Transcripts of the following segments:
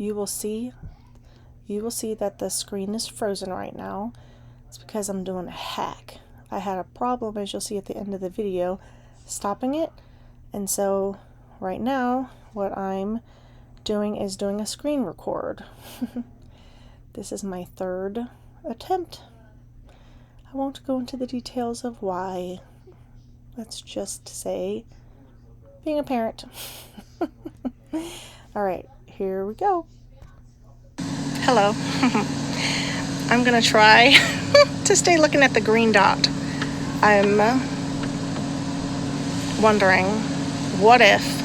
you will see that the screen is frozen right now. It's because I'm doing a hack. I had a problem, as you'll see at the end of the video, stopping it. And so right now, what I'm doing is doing a screen record. This is my third attempt. I won't go into the details of why. Let's just say being a parent. All right, here we go. Hello. I'm gonna try to stay looking at the green dot. I'm wondering, what if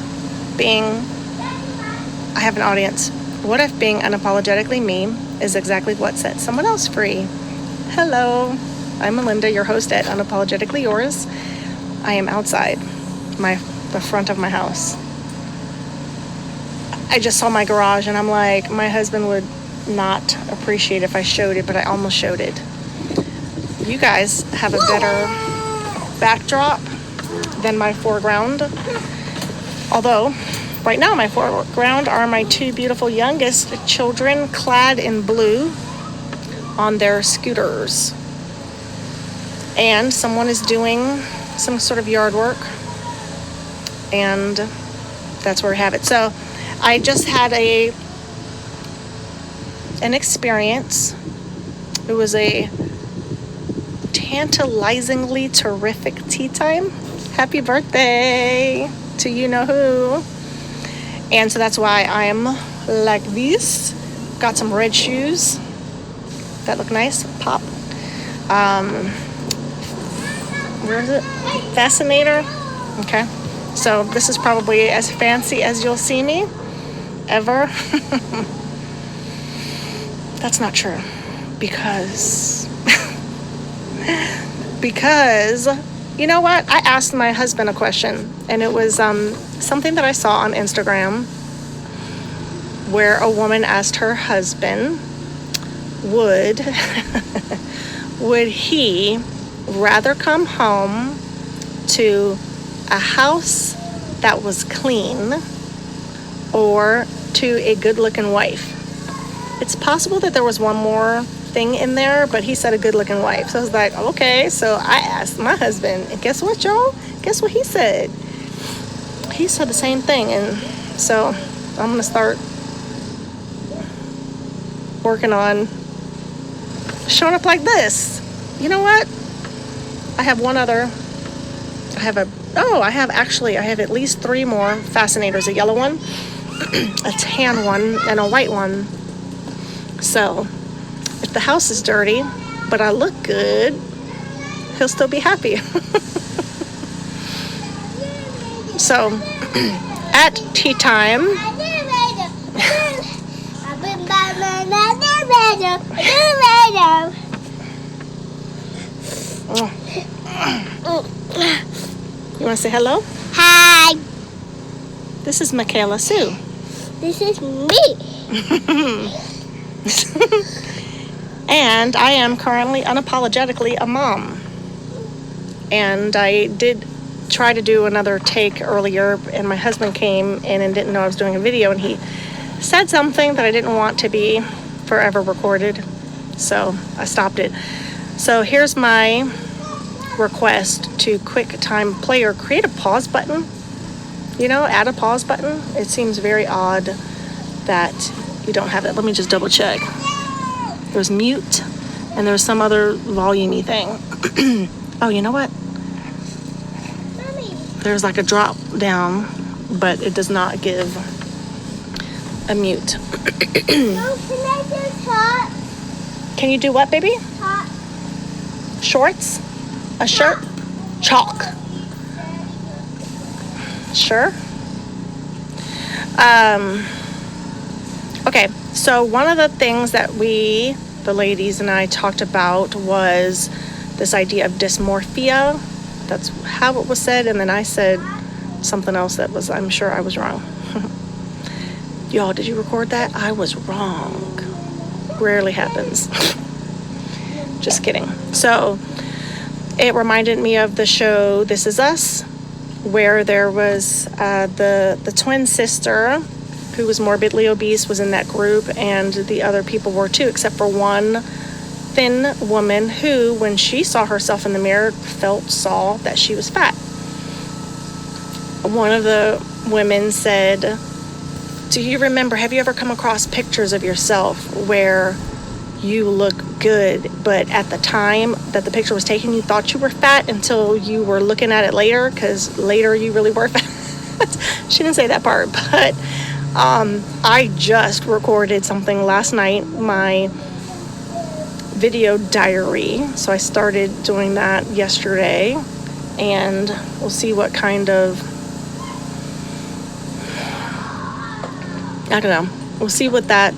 I have an audience. What if being unapologetically me is exactly what sets someone else free? Hello, I'm Melinda, your host at Unapologetically Yours. I am outside the front of my house. I just saw my garage and I'm like, my husband would not appreciate if I showed it, but I almost showed it. You guys have a better backdrop than my foreground. Although, right now my foreground are my two beautiful youngest children clad in blue on their scooters. And someone is doing some sort of yard work. And that's where we have it. So I just had an experience. It was a tantalizingly terrific tea time. Happy birthday to you know who. And so that's why I'm like this. Got some red shoes that look nice. Pop. Where is it? Fascinator. Okay. So this is probably as fancy as you'll see me ever. That's not true. Because you know what? I asked my husband a question, and it was something that I saw on Instagram where a woman asked her husband, would he rather come home to a house that was clean or to a good-looking wife? It's possible that there was one more thing in there, but he said a good-looking wife. So I was like, okay. So I asked my husband, and guess what, y'all? Guess what he said? He said the same thing. And so I'm gonna start working on showing up like this. You know what? I have at least 3 more fascinators: a yellow one, a tan one, and a white one. So if the house is dirty, but I look good, he'll still be happy. So at tea time, you want to say hello? Hi. This is Michaela Sue. This is me. And I am currently unapologetically a mom. And I did try to do another take earlier, and my husband came in and didn't know I was doing a video, and he said something that I didn't want to be forever recorded. So I stopped it. So here's my request to QuickTime Player: create a pause button. Add a pause button. It seems very odd that you don't have it. Let me just double check. There's mute and there's some other volume-y thing. Oh, you know what? Mommy. There's like a drop down, but it does not give a mute. Can I do top? Can you do what, baby? Top. Shorts? A shirt? Chalk. Sure. Okay, so one of the things that the ladies and I talked about was this idea of dysmorphia. That's how it was said, and then I said something else that was, I'm sure I was wrong. Y'all, did you record that? I was wrong. Rarely happens. Just kidding. So it reminded me of the show This Is Us, where there was the twin sister who was morbidly obese was in that group, and the other people were too, except for one thin woman who, when she saw herself in the mirror, saw that she was fat. One of the women said, do you remember, have you ever come across pictures of yourself where you look good, but at the time that the picture was taken, you thought you were fat until you were looking at it later, because later you really were fat? She didn't say that part, but I just recorded something last night, my video diary. So I started doing that yesterday, and we'll see what kind of, I don't know, we'll see what that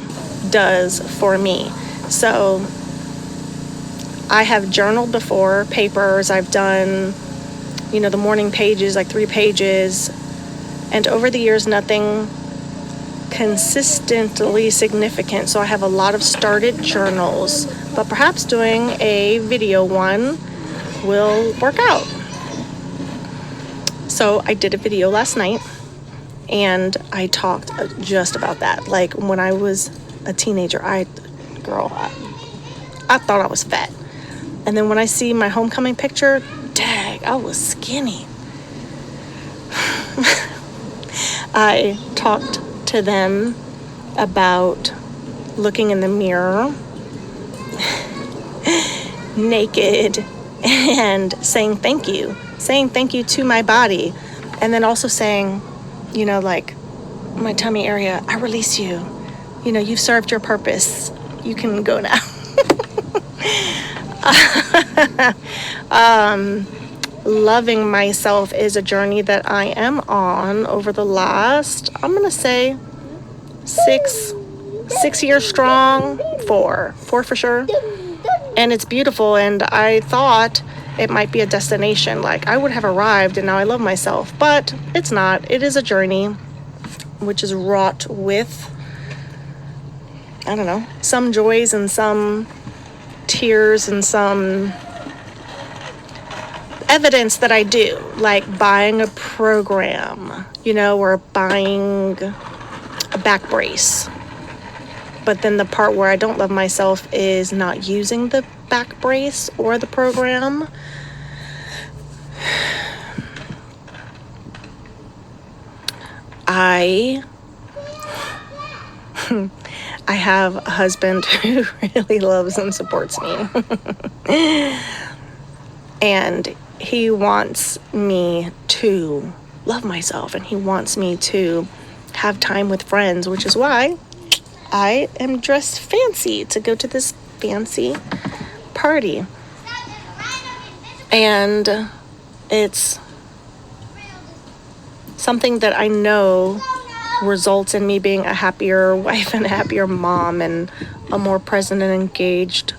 does for me. So I have journaled before, papers, I've done, the morning pages, like 3 pages, and over the years, nothing consistently significant. So I have a lot of started journals, but perhaps doing a video one will work out. So I did a video last night, and I talked just about that. Like, when I was a teenager, I thought I was fat. And then when I see my homecoming picture, dang, I was skinny. I talked to them about looking in the mirror naked and saying thank you to my body, and then also saying, like, my tummy area, I release you. You've served your purpose. You can go now. Loving myself is a journey that I am on over the last, I'm going to say 6 years strong, 4 for sure. And it's beautiful. And I thought it might be a destination. Like, I would have arrived and now I love myself, but it's not. It is a journey, which is wrought with, I don't know, some joys and some tears and some evidence that I do, like buying a program, or buying a back brace. But then the part where I don't love myself is not using the back brace or the program. I have a husband who really loves and supports me. And he wants me to love myself, and he wants me to have time with friends, which is why I am dressed fancy to go to this fancy party. And it's something that I know results in me being a happier wife and a happier mom and a more present and engaged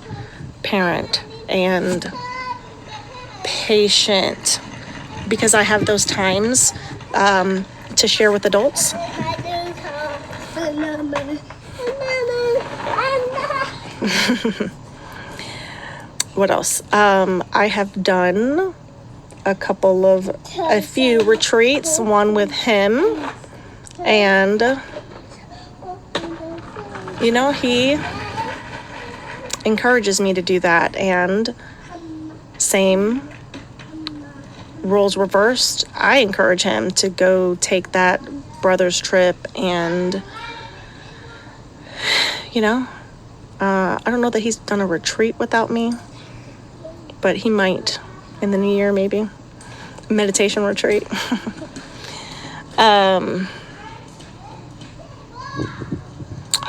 parent and patient, because I have those times to share with adults. What else? I have done a few retreats, one with him, and he encourages me to do that. And same roles reversed, I encourage him to go take that brother's trip. And I don't know that he's done a retreat without me, but he might in the new year, maybe a meditation retreat.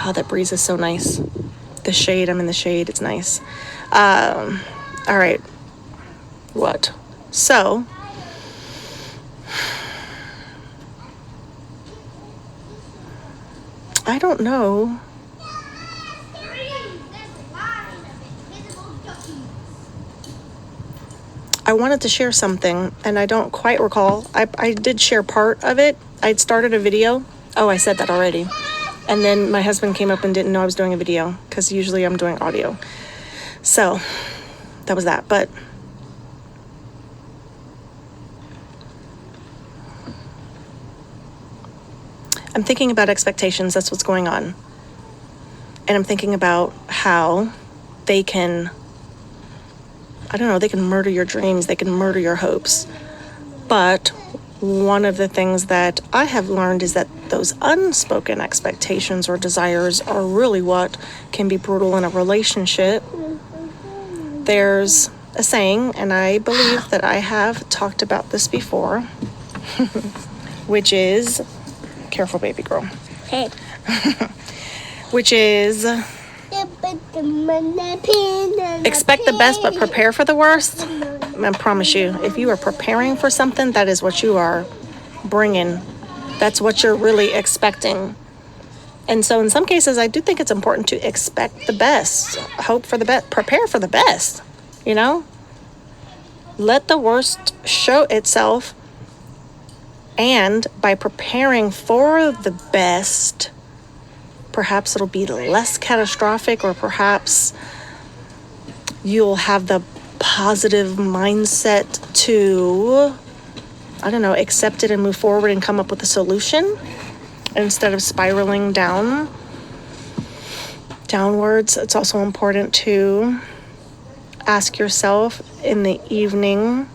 Oh, that breeze is so nice. The shade, I'm in the shade, it's nice. All right, what? So, I don't know. I wanted to share something, and I don't quite recall. I did share part of it. I'd started a video. Oh, I said that already. And then my husband came up and didn't know I was doing a video, because usually I'm doing audio. So, that was that. But I'm thinking about expectations. That's what's going on. And I'm thinking about how they can, I don't know, they can murder your dreams. They can murder your hopes. But one of the things that I have learned is that those unspoken expectations or desires are really what can be brutal in a relationship. There's a saying, and I believe that I have talked about this before, which is, careful baby girl, Hey. which is, expect the best but prepare for the worst. I promise you, if you are preparing for something, that is what you are bringing. That's what you're really expecting. And so in some cases, I do think it's important to expect the best, hope for the best, prepare for the best, you know? Let the worst show itself. And by preparing for the best, perhaps it'll be less catastrophic, or perhaps you'll have the positive mindset to, I don't know, accept it and move forward and come up with a solution instead of spiraling downwards. It's also important to ask yourself in the evening,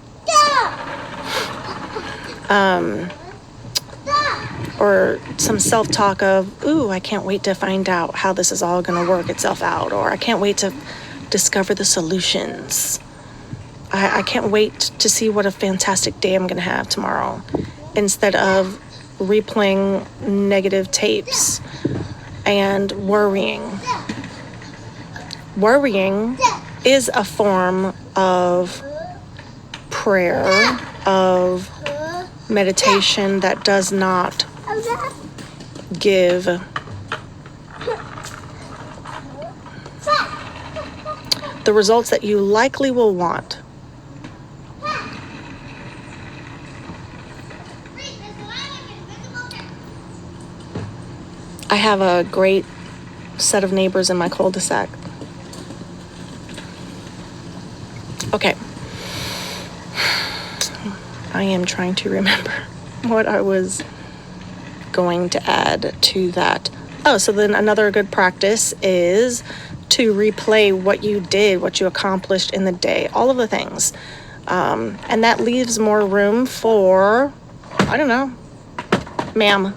or some self-talk of, ooh, I can't wait to find out how this is all going to work itself out, or I can't wait to discover the solutions. I can't wait to see what a fantastic day I'm going to have tomorrow, instead of replaying negative tapes and worrying. Worrying is a form of prayer, of meditation that does not give the results that you likely will want. I have a great set of neighbors in my cul-de-sac. Okay. I am trying to remember what I was going to add to that. Oh, so then another good practice is to replay what you did, what you accomplished in the day, all of the things. And that leaves more room for, I don't know, ma'am.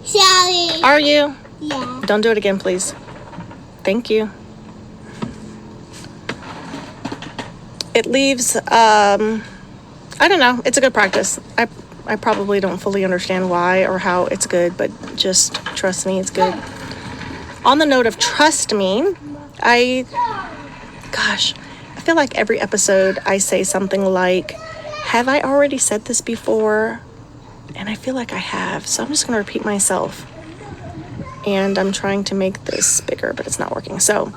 Sorry. Are you? Yeah. Don't do it again, please. Thank you. It leaves, I don't know, it's a good practice. I probably don't fully understand why or how it's good, but just trust me, it's good. On the note of trust me, I feel like every episode I say something like, have I already said this before? And I feel like I have, so I'm just going to repeat myself. And I'm trying to make this bigger, but it's not working. So,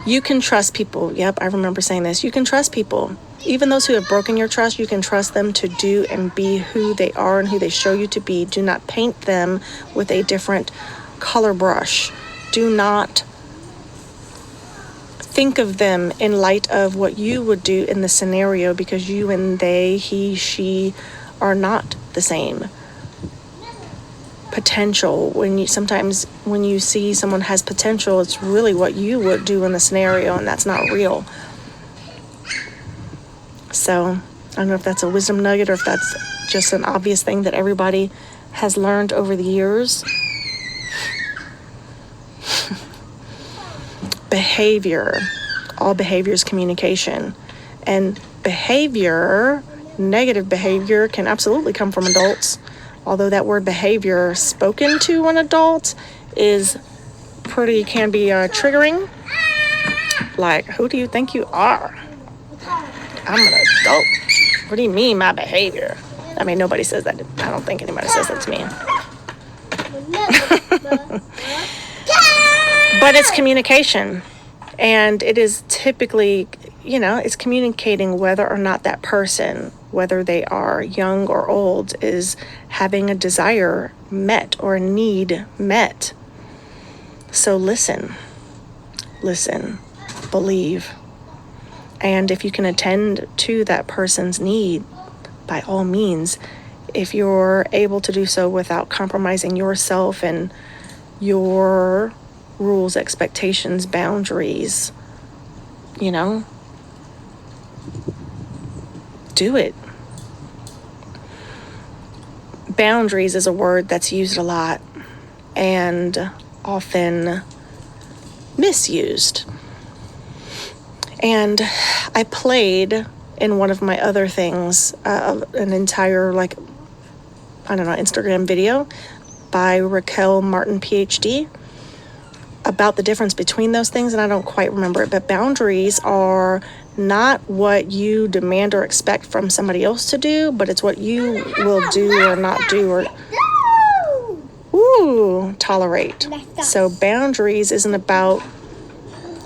you can trust people. Yep, I remember saying this. You can trust people. Even those who have broken your trust, you can trust them to do and be who they are and who they show you to be. Do not paint them with a different color brush. Do not think of them in light of what you would do in the scenario, because you and they, he, she, are not the same. Potential, sometimes when you see someone has potential, it's really what you would do in the scenario, and that's not real. So I don't know if that's a wisdom nugget or if that's just an obvious thing that everybody has learned over the years. Behavior. All behavior is communication. And behavior, negative behavior, can absolutely come from adults. Although that word behavior spoken to an adult can be triggering. Like, who do you think you are? I'm an adult. What do you mean, my behavior? I mean, nobody says that. I don't think anybody says that to me. But it's communication. And it is typically, it's communicating whether or not that person, whether they are young or old, is having a desire met or a need met. So listen, believe, And if you can attend to that person's need, by all means, if you're able to do so without compromising yourself and your rules, expectations, boundaries, you know, do it. Boundaries is a word that's used a lot and often misused. And I played in one of my other things an entire, Instagram video by Raquel Martin, PhD, about the difference between those things, and I don't quite remember it, but boundaries are not what you demand or expect from somebody else to do, but it's what you will do or not do or tolerate. So boundaries isn't about,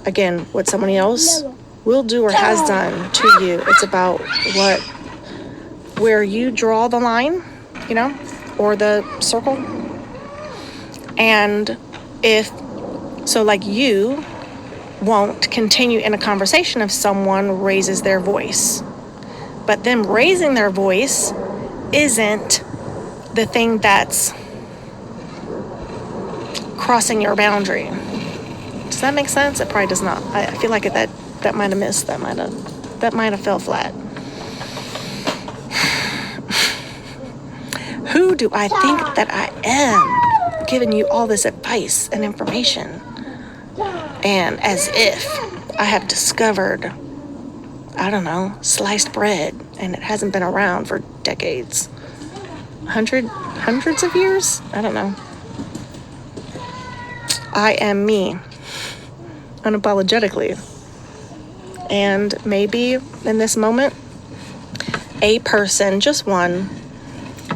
again, what somebody else will do or has done to you. It's about where you draw the line, or the circle. And you won't continue in a conversation if someone raises their voice. But them raising their voice isn't the thing that's crossing your boundary. Does that make sense? It probably does not. I feel like that might have missed. That might have fell flat. Who do I think that I am, giving you all this advice and information? And as if I have discovered, I don't know, sliced bread, and it hasn't been around for decades. Hundreds of years? I don't know. I am me, unapologetically. And maybe in this moment, a person, just one,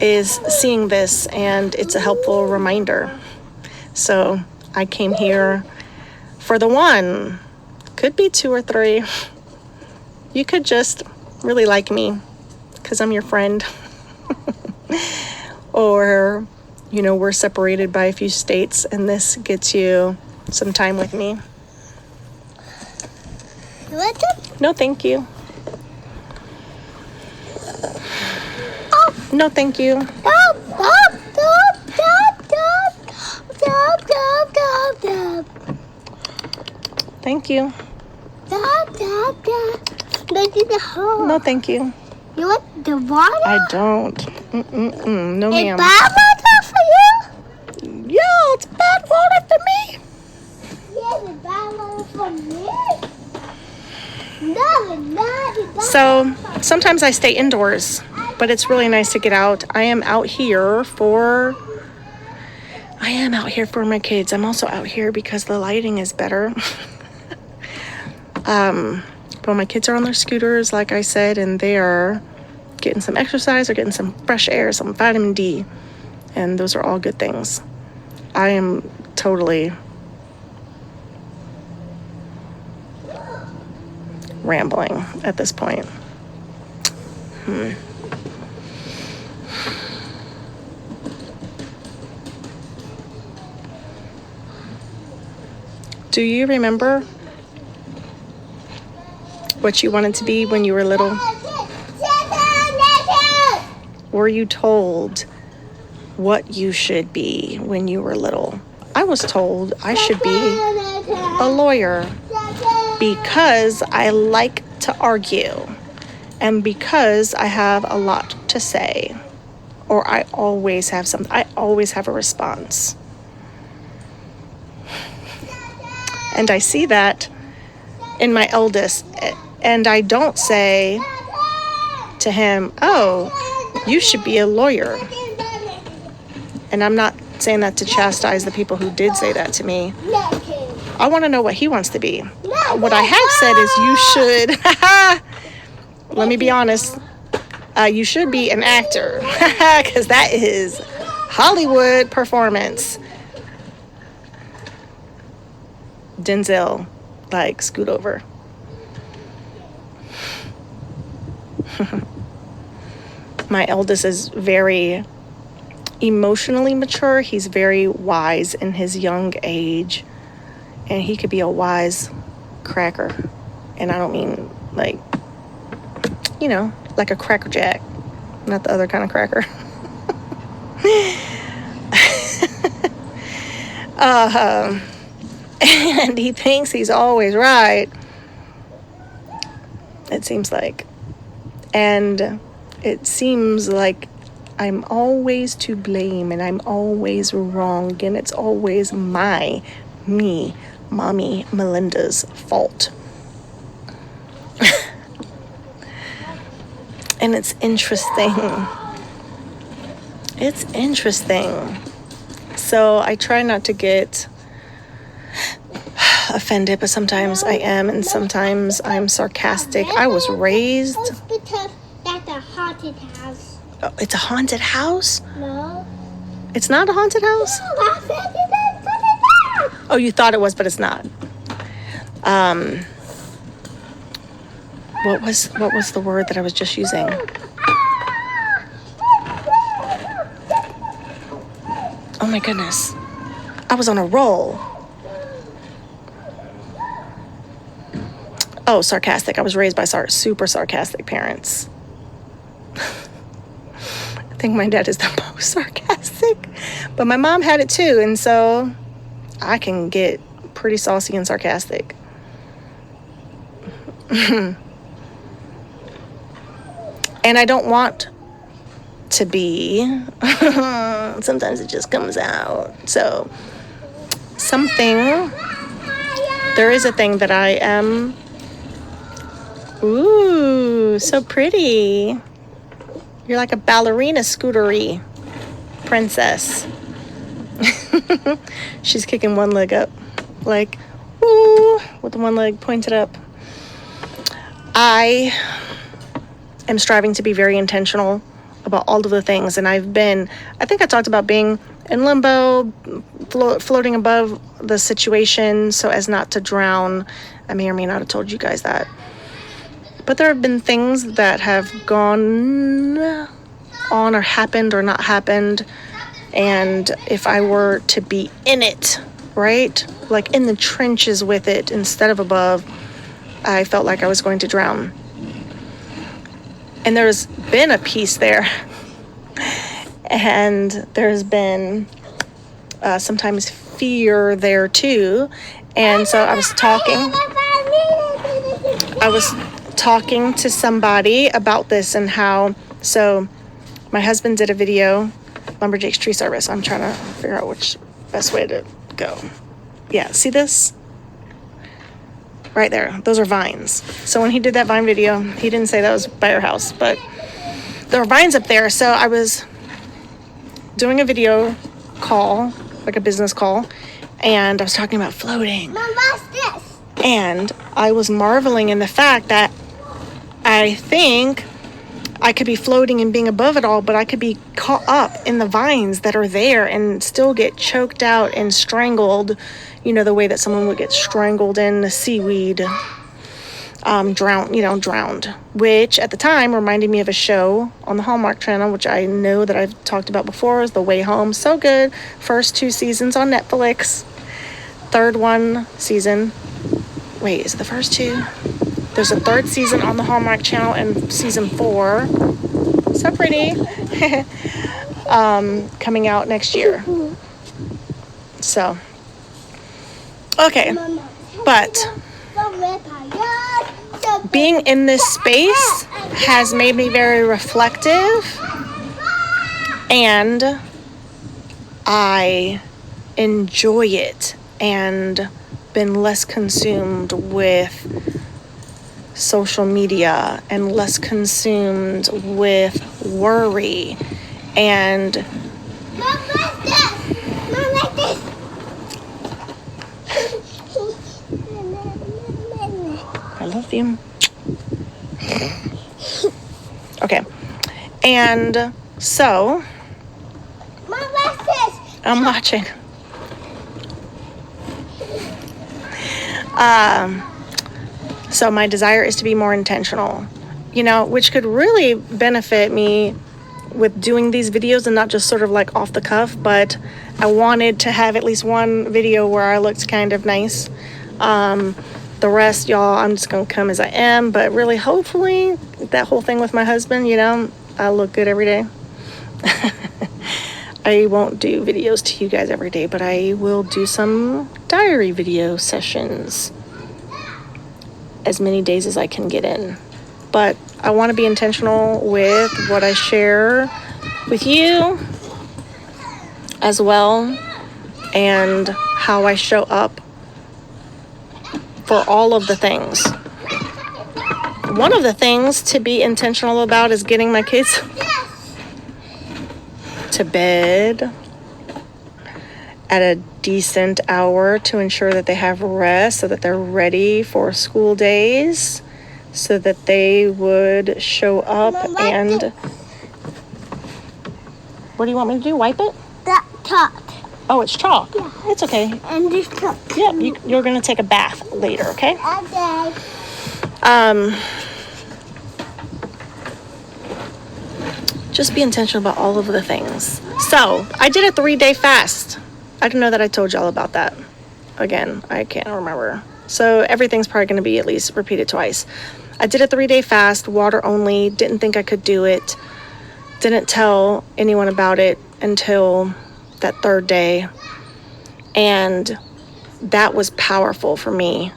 is seeing this, and it's a helpful reminder. So I came here for the one. Could be two or three. You could just really like me because I'm your friend. Or, we're separated by a few states, and this gets you some time with me. No, thank you. No, thank you. Thank you. No, thank you. You want the water? I don't. No, It's ma'am. bad water for you? Yeah, it's bad water for me. Yes, it's bad water for me. No, it's not. So sometimes I stay indoors, but it's really nice to get out. I am out here for my kids. I'm also out here because the lighting is better. But my kids are on their scooters, like I said, and they are getting some exercise or getting some fresh air, some vitamin D, and those are all good things. I am totally rambling at this point. Do you remember what you wanted to be when you were little? Were you told what you should be when you were little? I was told I should be a lawyer because I like to argue and because I have a lot to say, or I always have a response. And I see that in my eldest, and I don't say to him, "Oh, you should be a lawyer." And I'm not saying that to chastise the people who did say that to me. I want to know what he wants to be. What I have said is you should, let me be honest, you should be an actor, because that is Hollywood performance. Denzel, scoot over. My eldest is very emotionally mature. He's very wise in his young age, and he could be a wise cracker. And I don't mean like, you know, like a Cracker Jack, not the other kind of cracker. And he thinks he's always right, it seems like. And it seems like I'm always to blame and I'm always wrong, and it's always me, Mommy Melinda's fault. And it's interesting. It's interesting. So I try not to get offended, but sometimes I am, and sometimes I'm sarcastic. I was raised. Because that's a haunted house. Oh, it's a haunted house? No. It's not a haunted house? No, I said it is haunted house. Oh, you thought it was, but it's not. What was the word that I was just using? Oh my goodness. I was on a roll. Oh, sarcastic. I was raised by super sarcastic parents. I think my dad is the most sarcastic. But my mom had it too, and so I can get pretty saucy and sarcastic. And I don't want to be. Sometimes it just comes out. So there is a thing that I am. Ooh, so pretty. You're like a ballerina scootery princess. She's kicking one leg up, like, woo, with the one leg pointed up. I am striving to be very intentional about all of the things, and I think I talked about being in limbo, floating above the situation so as not to drown. I may or may not have told you guys that. But there have been things that have gone on or happened or not happened, and if I were to be in it, right, like in the trenches with it instead of above, I felt like I was going to drown. And there's been a piece there. And there's been sometimes fear there too. And so I was talking to somebody about this and how, so my husband did a video, Lumberjack's Tree Service. I'm trying to figure out which best way to go. Yeah, see this? Right there. Those are vines. So when he did that vine video, he didn't say that was by our house, but there were vines up there. So I was doing a video call, like a business call, and I was talking about floating. Mom, what's this? And I was marveling in the fact that I think I could be floating and being above it all, but I could be caught up in the vines that are there and still get choked out and strangled, you know, the way that someone would get strangled in the seaweed, drowned, which at the time reminded me of a show on the Hallmark Channel, which I know that I've talked about before, is The Way Home. So good. First 2 seasons on Netflix. Third season. Wait, is it the first 2? There's a 3rd season on the Hallmark Channel and season 4. So pretty. Coming out next year. So, okay. But being in this space has made me very reflective, and I enjoy it and been less consumed with social media and less consumed with worry and Mom, what's this? Mom, like this. I love you. Okay. And so Mom, what's this? I'm watching. So my desire is to be more intentional, you know, which could really benefit me with doing these videos and not just sort of like off the cuff, but I wanted to have at least one video where I looked kind of nice. The rest, y'all, I'm just going to come as I am. But really, hopefully, that whole thing with my husband, I look good every day. I won't do videos to you guys every day, but I will do some diary video sessions as many days as I can get in. But I want to be intentional with what I share with you as well, and how I show up for all of the things. One of the things to be intentional about is getting my kids to bed at a decent hour to ensure that they have rest so that they're ready for school days, so that they would show up. And what do you want me to do? Wipe it? That chalk. Oh, it's chalk. Yeah. It's okay. And this chalk. Yeah, you're going to take a bath later, okay? Okay. Just be intentional about all of the things. So, I did a 3-day fast. I don't know that I told y'all about that. Again, I can't remember. So, everything's probably going to be at least repeated twice. I did a 3-day fast, water only. Didn't think I could do it. Didn't tell anyone about it until that 3rd day. And that was powerful for me.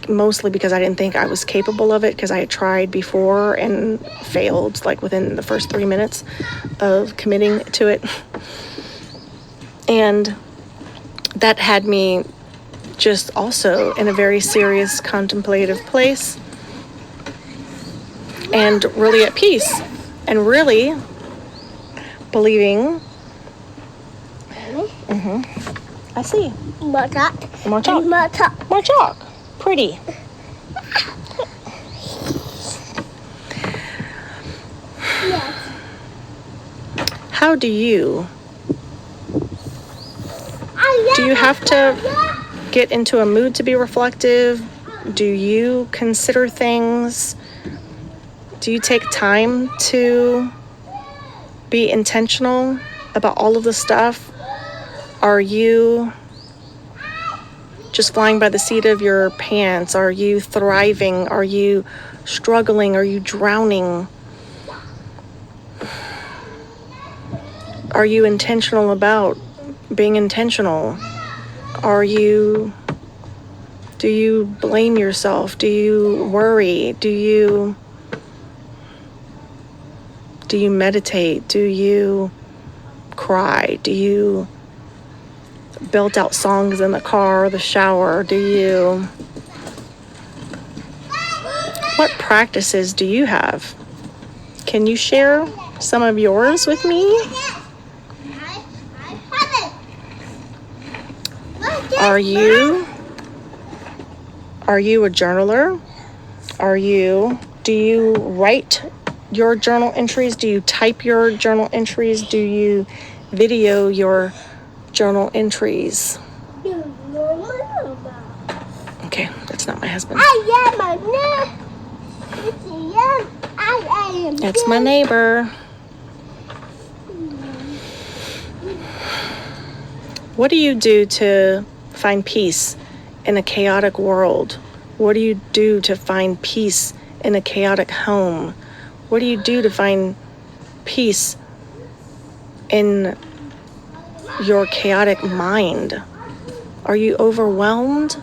Mostly because I didn't think I was capable of it, because I had tried before and failed like within the first 3 minutes of committing to it. And that had me just also in a very serious contemplative place and really at peace and really believing. I see. More chalk. More chalk. More chalk. More chalk. Pretty. Yes. How do you have to get into a mood to be reflective? Do you consider things? Do you take time to be intentional about all of the stuff? Are you just flying by the seat of your pants? Are you thriving? Are you struggling? Are you drowning? Are you intentional about being intentional? Do you blame yourself? Do you worry? Do you meditate? Do you cry? Do you belt out songs in the car or the shower? What practices do you have? Can you share some of yours with me? Are you a journaler? Do you write your journal entries? Do you type your journal entries? Do you video your journal entries? Okay, that's not my husband. That's my neighbor. What do you do to find peace in a chaotic world? What do you do to find peace in a chaotic home? What do you do to find peace in your chaotic mind? Are you overwhelmed?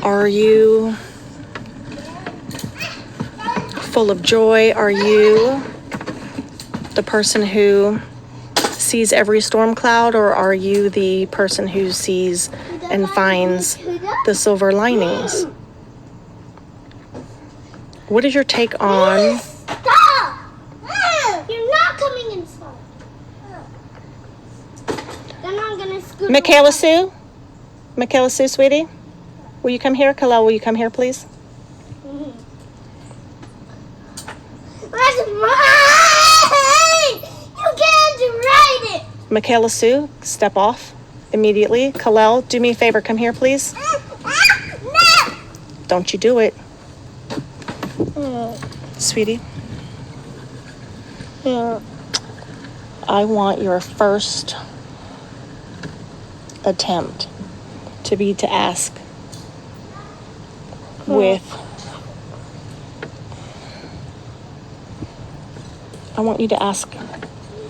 Are you full of joy? Are you the person who sees every storm cloud, or are you the person who sees and finds the silver linings? What is your take on... Stop! You're not coming inside. Then I'm gonna scoot. Michaela Sue? Michaela Sue, sweetie? Will you come here? Kalel, will you come here, please? That's mine! You can't write it! Michaela Sue, step off immediately. Kalel, do me a favor. Come here, please. No! Don't you do it. Sweetie. I want your first attempt to be to ask with, I want you to ask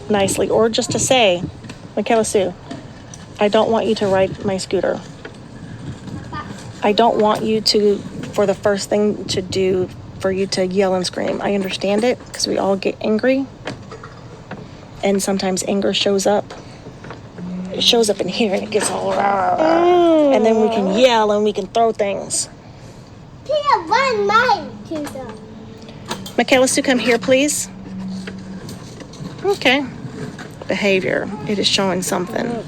nicely, or just to say, Michaela Sue, I don't want you to ride my scooter. I don't want you to, for the first thing to do, for you to yell and scream. I understand it, because we all get angry. And sometimes anger shows up. It shows up in here and it gets all rah, rah, rah. And then we can yell and we can throw things. Michaela Sue, come here, please. Okay. Behavior. It is showing something.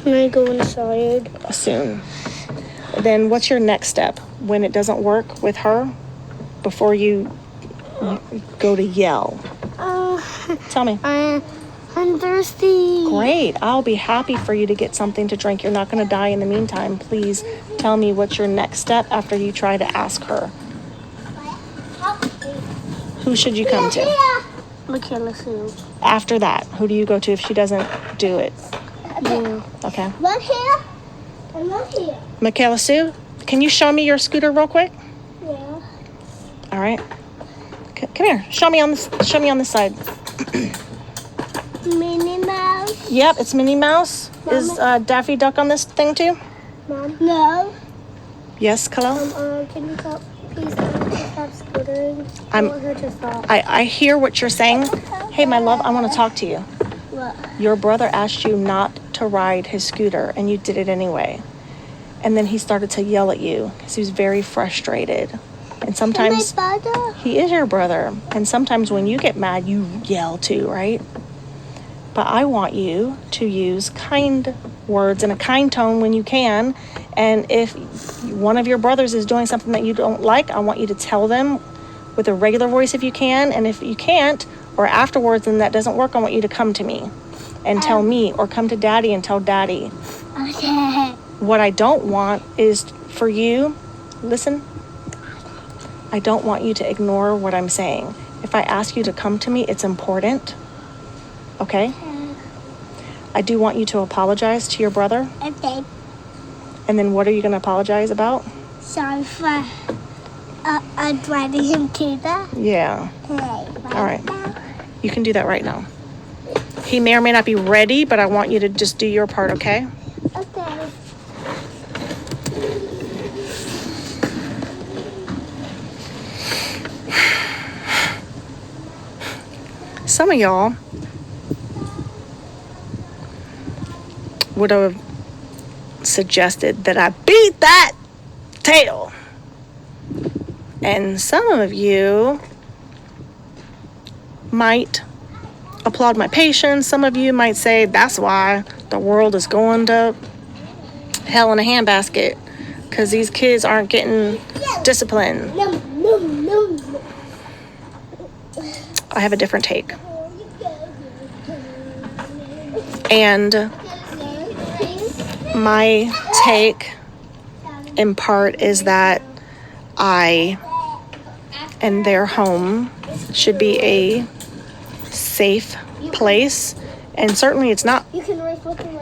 Can I go inside? Soon. Then what's your next step when it doesn't work with her before you go to yell? Tell me. I'm thirsty. Great. I'll be happy for you to get something to drink. You're not going to die in the meantime. Please tell me what's your next step after you try to ask her. Who should you come to? Michaela Sue. After that, who do you go to if she doesn't do it? You. Okay. One here and one here. Michaela Sue, can you show me your scooter real quick? Yeah. All right. Come here. Show me on this side. Minnie Mouse. Yep, it's Minnie Mouse. Mama. Is Daffy Duck on this thing too? Mom. No. Yes, Khalil? Can you stop, please tell her to stop scootering? I want her to stop. I hear what you're saying. Hey, my love, I want to talk to you. What? Your brother asked you not to ride his scooter, and you did it anyway. And then he started to yell at you because he was very frustrated. And sometimes My brother? he is your brother. And sometimes when you get mad, you yell too, right? But I want you to use kind words and a kind tone when you can. And if one of your brothers is doing something that you don't like, I want you to tell them with a regular voice if you can. And if you can't, or afterwards and that doesn't work, I want you to come to me and tell me, or come to Daddy and tell Daddy. Okay. What I don't want is for you, listen, I don't want you to ignore what I'm saying. If I ask you to come to me, it's important. Okay? I do want you to apologize to your brother. Okay. And then what are you going to apologize about? Sorry for driving him to the... Yeah. Hey, All right. You can do that right now. He may or may not be ready, but I want you to just do your part, okay? Okay. Some of y'all would have suggested that I beat that tail. And some of you might applaud my patience. Some of you might say that's why the world is going to hell in a handbasket, because these kids aren't getting discipline. No. I have a different take. And my take in part is that I and their home should be a safe place. And certainly it's not,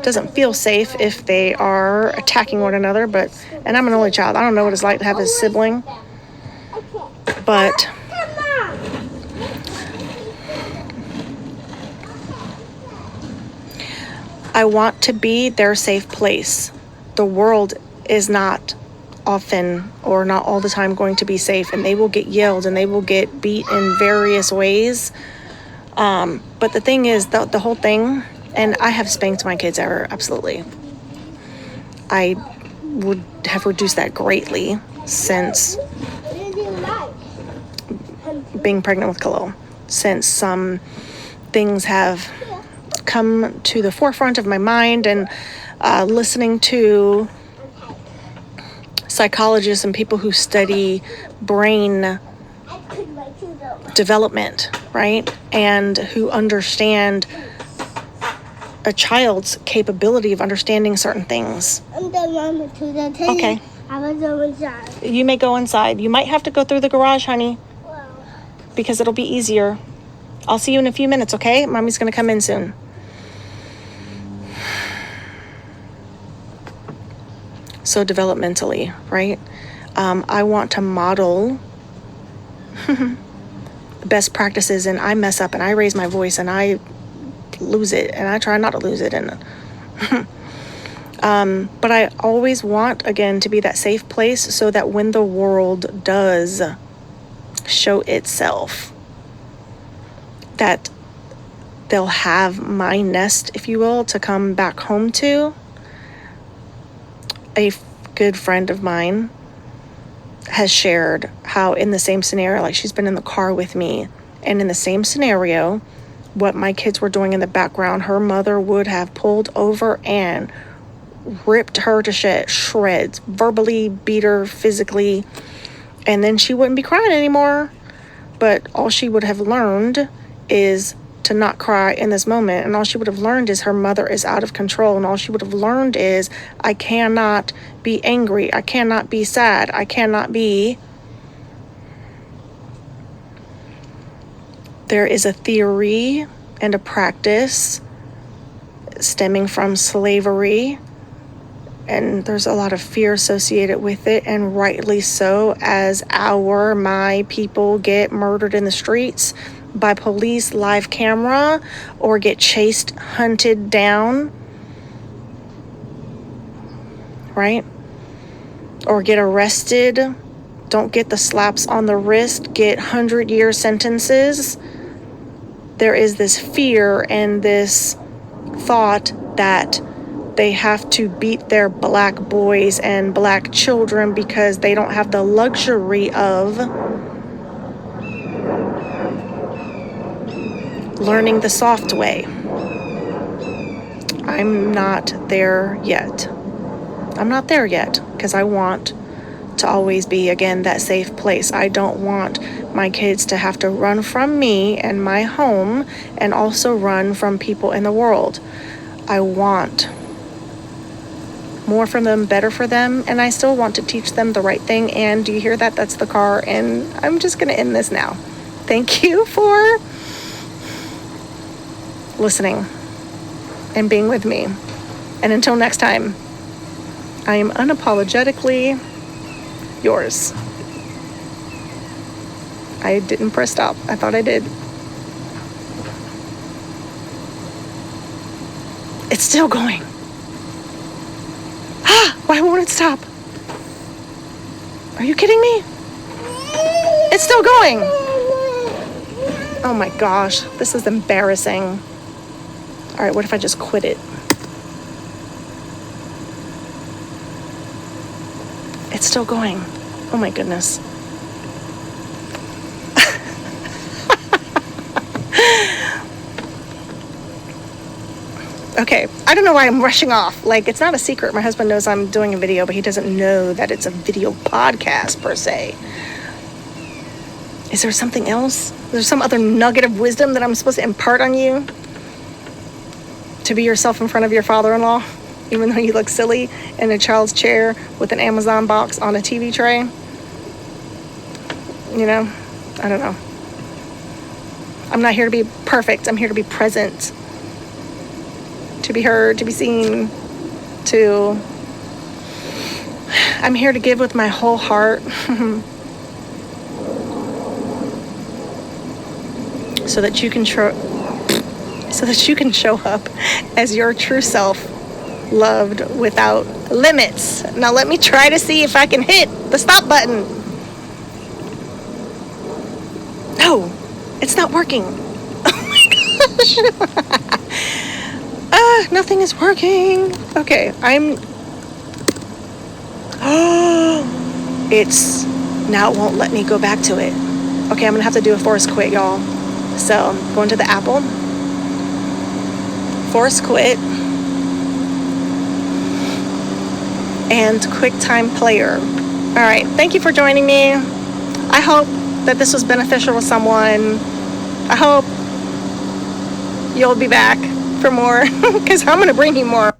doesn't feel safe if they are attacking one another, and I'm an only child. I don't know what it's like to have a sibling, but I want to be their safe place. The world is not often or not all the time going to be safe, and they will get yelled and they will get beat in various ways. But the thing is, the whole thing, and I have spanked my kids ever, absolutely. I would have reduced that greatly since being pregnant with Khalil, since some things have come to the forefront of my mind, and listening to psychologists and people who study brain development, right? And who understand a child's capability of understanding certain things. Okay. You may go inside. You might have to go through the garage, honey, because it'll be easier. I'll see you in a few minutes, okay? Mommy's going to come in soon. So developmentally, right? I want to model best practices, and I mess up and I raise my voice and I lose it, and I try not to lose it. And but I always want, again, to be that safe place so that when the world does show itself, that they'll have my nest, if you will, to come back home to. A good friend of mine has shared how in the same scenario, like she's been in the car with me, and in the same scenario, what my kids were doing in the background, her mother would have pulled over and ripped her to shreds, verbally beat her, physically, and then she wouldn't be crying anymore. But all she would have learned is to not cry in this moment, and all she would have learned is her mother is out of control, and all she would have learned is I cannot be angry, I cannot be sad, I cannot be. There is a theory and a practice stemming from slavery, and there's a lot of fear associated with it, and rightly so, as my people get murdered in the streets by police, live camera, or get chased, hunted down, right? Or get arrested, don't get the slaps on the wrist, get 100-year sentences. There is this fear and this thought that they have to beat their black boys and black children because they don't have the luxury of learning the soft way. I'm not there yet. I'm not there yet because I want to always be, again, that safe place. I don't want my kids to have to run from me and my home and also run from people in the world. I want more from them, better for them, and I still want to teach them the right thing. And do you hear that? That's the car, and I'm just going to end this now. Thank you for listening and being with me. And until next time, I am unapologetically yours. I didn't press stop. I thought I did. It's still going. Why won't it stop? Are you kidding me? It's still going. Oh my gosh, this is embarrassing. All right, what if I just quit it? It's still going. Oh my goodness. Okay, I don't know why I'm rushing off. Like, it's not a secret. My husband knows I'm doing a video, but he doesn't know that it's a video podcast per se. Is there something else? There's some other nugget of wisdom that I'm supposed to impart on you? To be yourself in front of your father-in-law, even though you look silly in a child's chair with an Amazon box on a TV tray? You know, I don't know. I'm not here to be perfect. I'm here to be present. To be heard, to be seen, I'm here to give with my whole heart. so that you can show up as your true self, loved without limits. Now let me try to see if I can hit the stop button. No, it's not working. Oh my gosh. Nothing is working. Okay, it's now, it won't let me go back to it. Okay, I'm gonna have to do a force quit, y'all. So going to the Apple, force quit, and QuickTime Player. All right, thank you for joining me. I hope that this was beneficial to someone. I hope you'll be back for more, because I'm going to bring you more.